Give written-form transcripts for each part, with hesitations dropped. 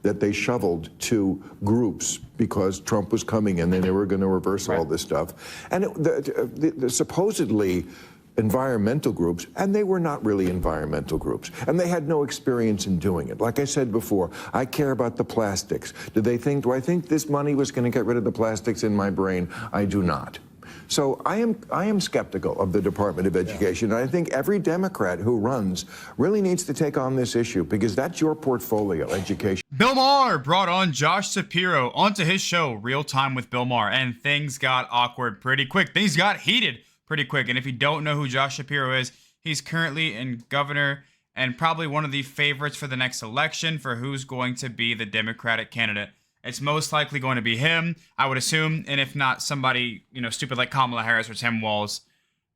that they shoveled to groups because Trump was coming and then they were going to reverse all this stuff. And the supposedly environmental groups, and they were not really environmental groups, and they had no experience in doing it. Like I said before, I care about the plastics. Do I think this money was going to get rid of the plastics in my brain? I do not. So I am skeptical of the Department of Education, and I think every Democrat who runs really needs to take on this issue because that's your portfolio, education. Bill Maher brought on Josh Shapiro onto his show, Real Time with Bill Maher, and things got awkward pretty quick. Things got heated pretty quick. And if you don't know who Josh Shapiro is, he's currently in governor and probably one of the favorites for the next election for who's going to be the Democratic candidate. It's most likely going to be him, I would assume. And if not somebody, stupid like Kamala Harris or Tim Walz,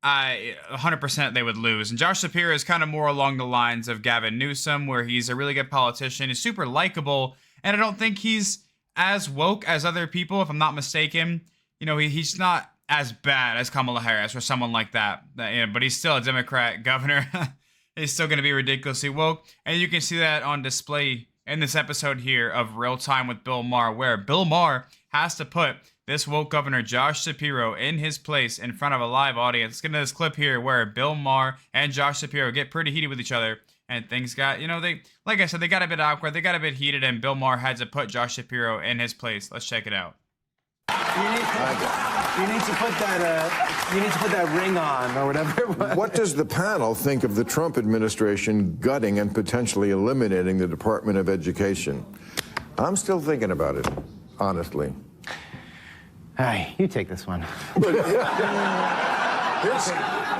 100% they would lose. And Josh Shapiro is kind of more along the lines of Gavin Newsom, where he's a really good politician. He's super likable. And I don't think he's as woke as other people, if I'm not mistaken. He's not as bad as Kamala Harris or someone like that. But he's still a Democrat governor. He's still going to be ridiculously woke. And you can see that on display in this episode here of Real Time with Bill Maher, where Bill Maher has to put this woke governor Josh Shapiro in his place in front of a live audience. Let's get into this clip here where Bill Maher and Josh Shapiro get pretty heated with each other. And things got, like I said, they got a bit awkward. They got a bit heated, and Bill Maher had to put Josh Shapiro in his place. Let's check it out. You need to put that ring on or whatever it was. What does the panel think of the Trump administration gutting and potentially eliminating the Department of Education? I'm still thinking about it, honestly. Hey, you take this one.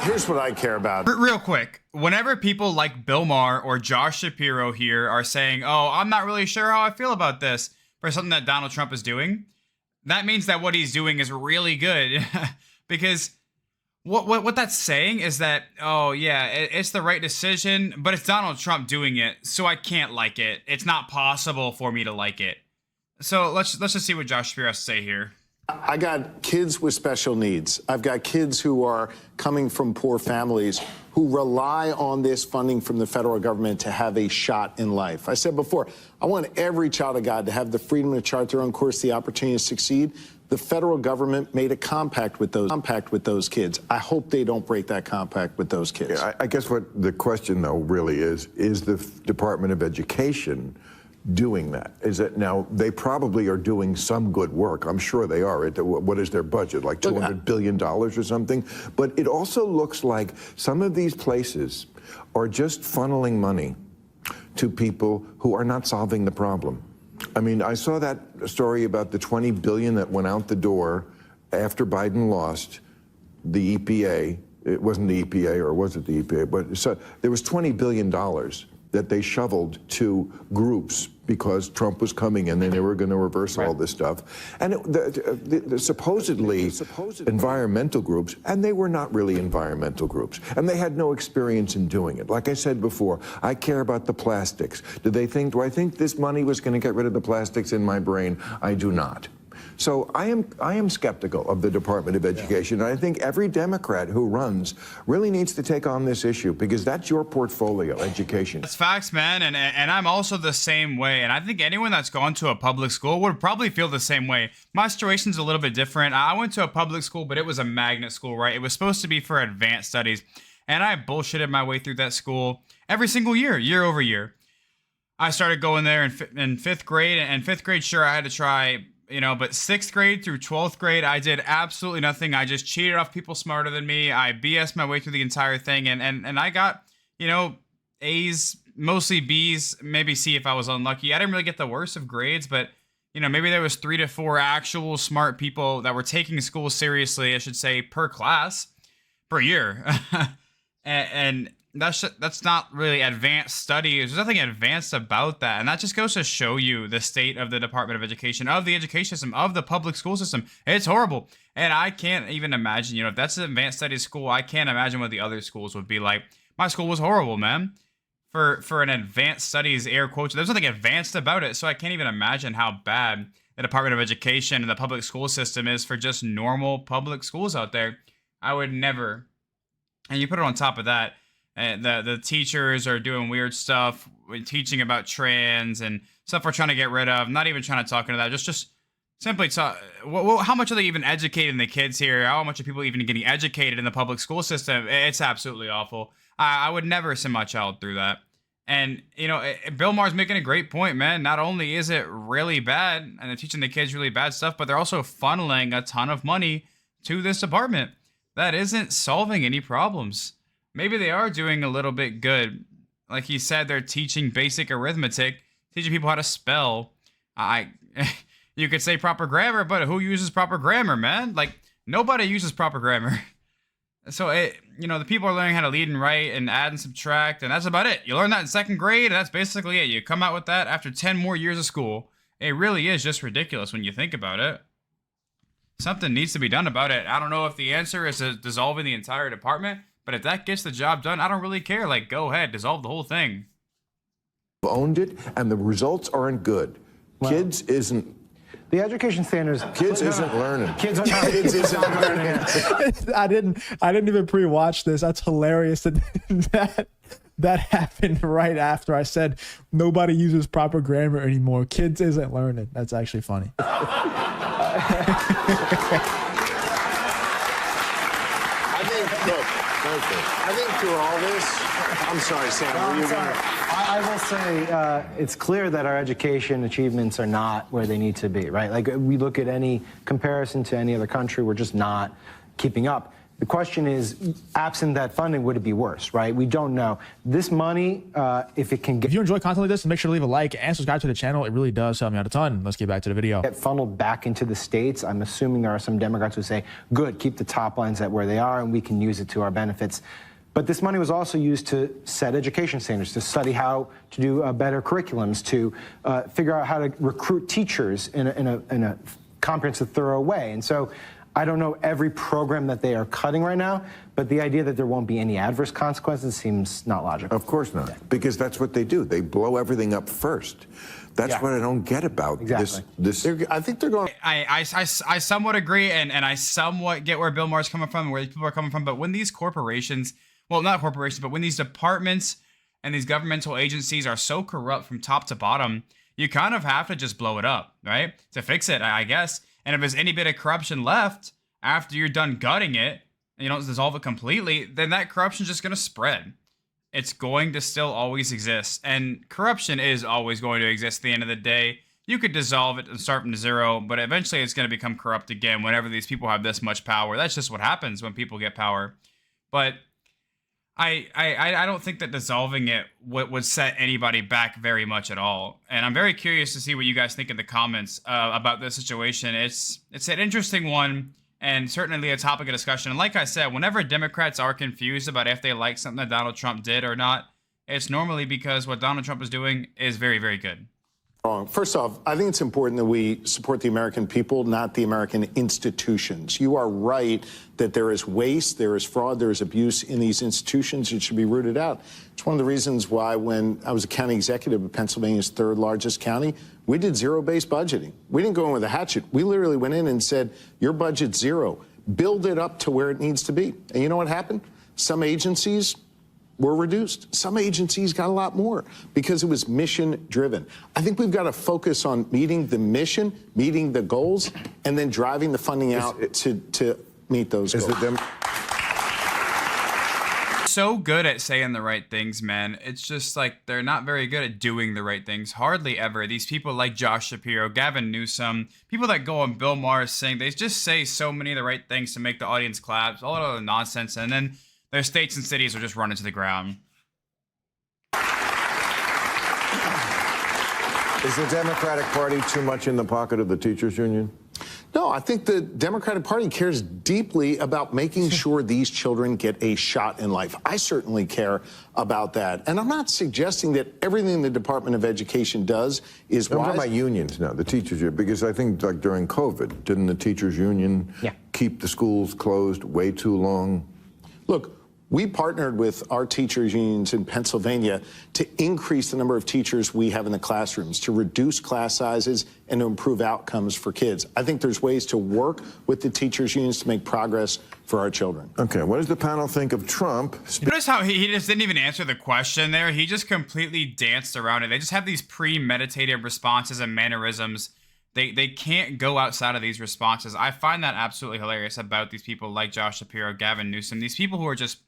Here's what I care about. Real quick, whenever people like Bill Maher or Josh Shapiro here are saying, oh, I'm not really sure how I feel about this for something that Donald Trump is doing, that means that what he's doing is really good. Because what that's saying is that, oh yeah, it's the right decision, but it's Donald Trump doing it, so I can't like it. It's not possible for me to like it. So let's just see what Josh Shapiro has to say here. I got kids with special needs. I've got kids who are coming from poor families who rely on this funding from the federal government to have a shot in life. I said before, I want every child of God to have the freedom to chart their own course, the opportunity to succeed. The federal government made a compact with those kids. I hope they don't break that compact with those kids. Yeah, I guess what the question, though, really is the Department of Education doing that? Is it now, they probably are doing some good work. I'm sure they are. What is their budget, like $200 billion or something? But it also looks like some of these places are just funneling money to people who are not solving the problem. I mean, I saw that story about the $20 billion that went out the door after Biden lost the EPA. It wasn't the EPA, or was it the EPA? But so there was $20 billion that they shoveled to groups because Trump was coming and then they were going to reverse all this stuff. And the supposedly environmental groups, and they were not really environmental groups, and they had no experience in doing it. Like I said before, I care about the plastics. Do I think this money was going to get rid of the plastics in my brain? I do not. So I am skeptical of the Department of Education, and I think every Democrat who runs really needs to take on this issue because that's your portfolio, education. That's facts, man, and I'm also the same way, and I think anyone that's gone to a public school would probably feel the same way. My situation's a little bit different. I went to a public school, but it was a magnet school, right? It was supposed to be for advanced studies, and I bullshitted my way through that school every single year, year over year. I started going there in fifth grade, and fifth grade, sure, I had to try, but 6th grade through 12th grade, I did absolutely nothing. I just cheated off people smarter than me. I BS'd my way through the entire thing, and I got, A's, mostly B's, maybe C if I was unlucky. I didn't really get the worst of grades, but, maybe there was 3 to 4 actual smart people that were taking school seriously, I should say, per class, per year. and that's not really advanced studies. There's nothing advanced about that. And that just goes to show you the state of the Department of Education, of the education system, of the public school system. It's horrible. And I can't even imagine, if that's an advanced studies school, I can't imagine what the other schools would be like. My school was horrible, man. For an advanced studies, air quotes, there's nothing advanced about it. So I can't even imagine how bad the Department of Education and the public school system is for just normal public schools out there. I would never. And you put it on top of that, And the teachers are doing weird stuff, teaching about trans and stuff we're trying to get rid of. Not even trying to talk into that. Just simply talk. How much are they even educating the kids here? How much are people even getting educated in the public school system? It's absolutely awful. I would never send my child through that. And, you know, Bill Maher's making a great point, man. Not only is it really bad and they're teaching the kids really bad stuff, but they're also funneling a ton of money to this department. That isn't solving any problems. Maybe they are doing a little bit good. Like he said, they're teaching basic arithmetic, teaching people how to spell. You could say proper grammar, but who uses proper grammar, man? Like, nobody uses proper grammar. So, the people are learning how to read and write and add and subtract, and that's about it. You learn that in second grade, and that's basically it. You come out with that after 10 more years of school. It really is just ridiculous when you think about it. Something needs to be done about it. I don't know if the answer is dissolving the entire department, but if that gets the job done, I don't really care. Like, go ahead, dissolve the whole thing. Owned it, and the results aren't good. Well, Kids isn't. The education standards. Kids isn't learning. Kids are not. Kids isn't learning. I didn't even pre-watch this. That's hilarious that happened right after I said nobody uses proper grammar anymore. Kids isn't learning. That's actually funny. I think through all this, I'm sorry, Sam. I'm sorry. I will say it's clear that our education achievements are not where they need to be, right? Like, we look at any comparison to any other country, we're just not keeping up. The question is, absent that funding, would it be worse, right? We don't know. This money, if it can If you enjoy content like this, make sure to leave a like and subscribe to the channel. It really does help me out a ton. Let's get back to the video. get funneled back into the states, I'm assuming there are some Democrats who say, good, keep the top lines at where they are, and we can use it to our benefits. But this money was also used to set education standards, to study how to do better curriculums, to figure out how to recruit teachers in a comprehensive, thorough way. And so I don't know every program that they are cutting right now, but the idea that there won't be any adverse consequences seems not logical. Of course not, because that's what they do. They blow everything up first. That's what I don't get about this. I think they're going. I somewhat agree, and I somewhat get where Bill Maher's coming from, where people are coming from. But when these corporations, well, not corporations, but when these departments and these governmental agencies are so corrupt from top to bottom, you kind of have to just blow it up, right? To fix it, I guess. And if there's any bit of corruption left after you're done gutting it, and you don't dissolve it completely, then that corruption's just going to spread. It's going to still always exist. And corruption is always going to exist at the end of the day. You could dissolve it and start from zero, but eventually it's going to become corrupt again whenever these people have this much power. That's just what happens when people get power. But I don't think that dissolving it would set anybody back very much at all. And I'm very curious to see what you guys think in the comments about this situation. It's an interesting one and certainly a topic of discussion. And like I said, whenever Democrats are confused about if they like something that Donald Trump did or not, it's normally because what Donald Trump is doing is very, very good. Wrong. First off, I think it's important that we support the American people, not the American institutions. You are right that there is waste, there is fraud, there is abuse in these institutions. It should be rooted out. It's one of the reasons why when I was a county executive of Pennsylvania's third largest county, we did zero-based budgeting. We didn't go in with a hatchet. We literally went in and said, your budget's zero. Build it up to where it needs to be. And you know what happened? Some agencies were reduced. Some agencies got a lot more because it was mission driven. I think we've got to focus on meeting the mission, meeting the goals, and then driving the funding out to meet those goals. So good at saying the right things, man. It's just like they're not very good at doing the right things. Hardly ever. These people like Josh Shapiro, Gavin Newsom, people that go on Bill Maher saying, they just say so many of the right things to make the audience clap, all of the nonsense, and then their states and cities are just running to the ground. Is the Democratic Party too much in the pocket of the teachers union? No, I think the Democratic Party cares deeply about making sure these children get a shot in life. I certainly care about that. And I'm not suggesting that everything the Department of Education does is wise. I'm talking about unions now, the teachers union, because I think like during COVID, didn't the teachers union keep the schools closed way too long? Look, We partnered with our teachers unions in Pennsylvania to increase the number of teachers we have in the classrooms, to reduce class sizes, and to improve outcomes for kids. I think there's ways to work with the teachers unions to make progress for our children. Okay, what does the panel think of Trump? Notice how he just didn't even answer the question there. He just completely danced around it. They just have these premeditated responses and mannerisms. They can't go outside of these responses. I find that absolutely hilarious about these people like Josh Shapiro, Gavin Newsom, these people who are just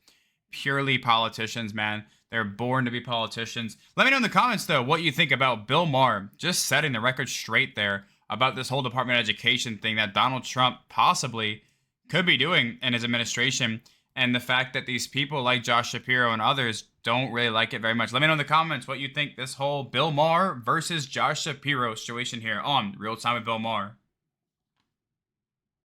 purely politicians, man. They're born to be politicians. Let me know in the comments, though, what you think about Bill Maher just setting the record straight there about this whole Department of Education thing that Donald Trump possibly could be doing in his administration, and the fact that these people like Josh Shapiro and others don't really like it very much. Let me know in the comments what you think this whole Bill Maher versus Josh Shapiro situation here on Real Time with Bill Maher.